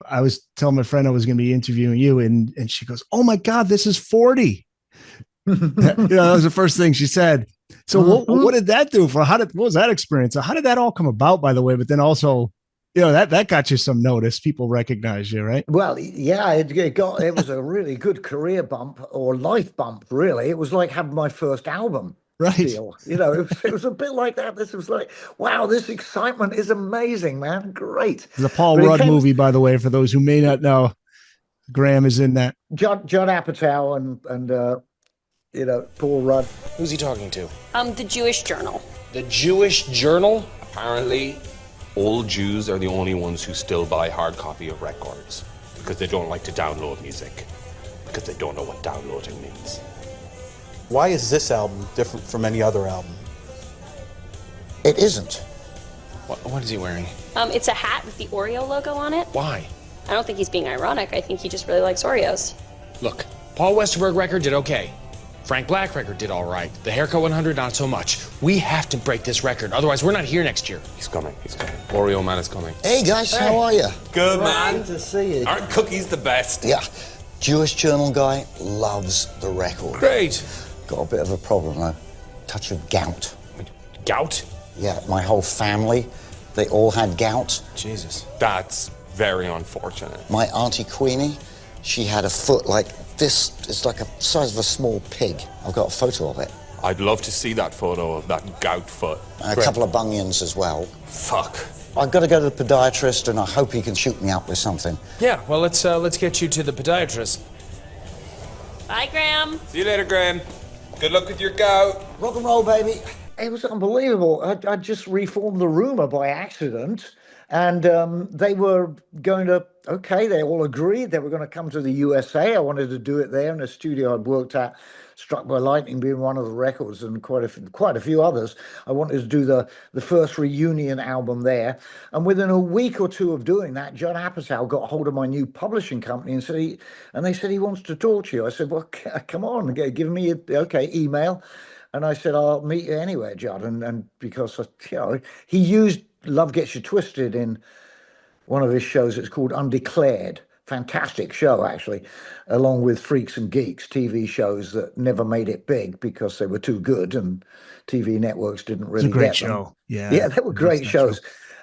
I was telling my friend I was going to be interviewing you, and she goes, "Oh my God, this is 40." That was the first thing she said. So what did that do for what was that experience? How did that all come about, by the way? But then also, that got you some notice. People recognize you, right? Well, yeah, it was a really good career bump or life bump, really. It was like having my first album Right. deal. It was a bit like that. This was like, wow, this excitement is amazing, man. Great. The Paul But it Rudd came movie, by the way, for those who may not know, Graham is in that. John Apatow and Paul Rudd. Who's he talking to? The Jewish Journal. The Jewish Journal? Apparently, all Jews are the only ones who still buy hard copy of records because they don't like to download music because they don't know what downloading means. Why is this album different from any other album? It isn't. What is he wearing? It's a hat with the Oreo logo on it. Why? I don't think he's being ironic. I think he just really likes Oreos. Look, Paul Westerberg record did okay. Frank Black record did all right. The Haircut 100, not so much. We have to break this record, otherwise we're not here next year. He's coming. Oreo Man is coming. Hey guys, how are you? Good, man. Good to see you. Aren't cookies the best? Yeah, Jewish Journal guy loves the record. Great. Got a bit of a problem though. Touch of gout. Gout? Yeah, my whole family, they all had gout. Jesus. That's very unfortunate. My auntie Queenie, she had a foot like this. It's like the size of a small pig. I've got a photo of it. I'd love to see that photo of that gout foot. And a couple of bunions as well. Fuck. I've got to go to the podiatrist and I hope he can shoot me up with something. Yeah, well, let's get you to the podiatrist. Bye, Graham. See you later, Graham. Good luck with your gout. Rock and roll, baby. It was unbelievable. I just reformed the rumor by accident, and they were going to, they all agreed they were going to come to the USA. I wanted to do it there in a studio I'd worked at, Struck by Lightning being one of the records, and quite a few others. I wanted to do the first reunion album there. And within a week or two of doing that, John Apatow got hold of my new publishing company and they said he wants to talk to you. I said, well, come on, give me email. And I said, I'll meet you anywhere, Judd. And because, he used Love Gets You Twisted in one of his shows. It's called Undeclared. Fantastic show, actually, along with Freaks and Geeks, TV shows that never made it big because they were too good and TV networks didn't really It's a great get them. show. Yeah. Yeah, they were great shows.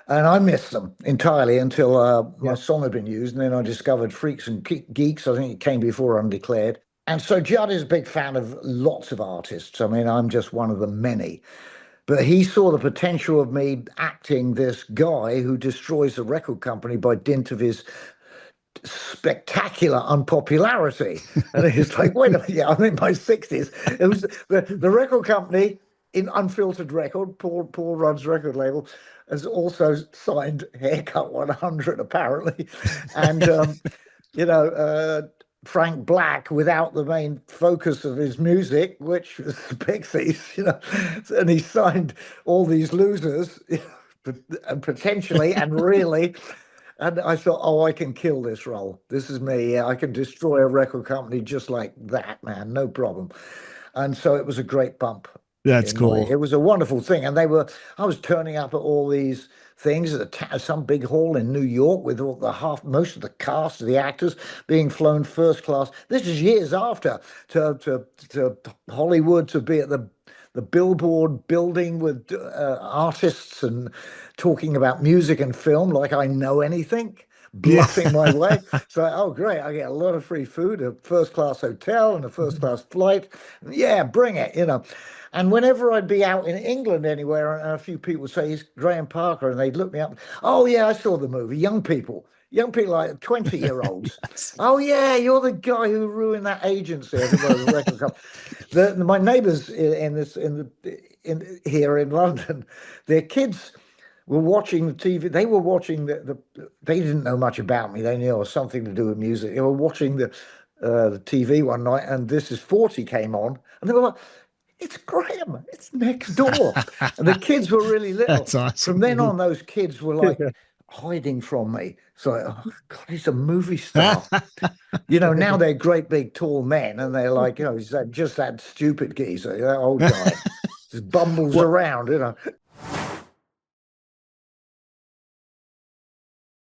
And I missed them entirely until my song had been used. And then I discovered Freaks and Geeks. I think it came before Undeclared. And so Judd is a big fan of lots of artists. I mean, I'm just one of the many. But he saw the potential of me acting this guy who destroys the record company by dint of his spectacular unpopularity. And he's like, wait a minute, I'm in my 60s. It was the record company in Unfiltered Record, Paul Rudd's record label, has also signed Haircut 100, apparently. And, Frank Black without the main focus of his music, which was the Pixies, and he signed all these losers, and potentially and really. And I thought, I can kill this role. This is me. Yeah, I can destroy a record company just like that, man. No problem. And so it was a great bump. That's cool. It was a wonderful thing. And I was turning up at all these things at some big hall in New York with most of the cast of the actors being flown first class. This is years after to Hollywood, to be at the Billboard building with artists and talking about music and film like I know anything, bluffing my way. So, great, I get a lot of free food, a first class hotel and a first class flight. Yeah, bring it, And whenever I'd be out in England anywhere, and a few people would say, he's Graham Parker, and they'd look me up. Oh, yeah, I saw the movie. Young people like 20-year-olds. Oh, yeah, you're the guy who ruined that agency. The record company. My neighbours here in London, their kids were watching the TV. They were watching they didn't know much about me. They knew it was something to do with music. They were watching the TV one night, and This Is 40 came on, and they were like, it's Graham, it's next door. And the kids were really little. That's awesome. From then on, those kids were like hiding from me. So, oh God, he's a movie star. Now they're great big tall men, and they're like, he's just that stupid geezer, that old guy. Just bumbles around,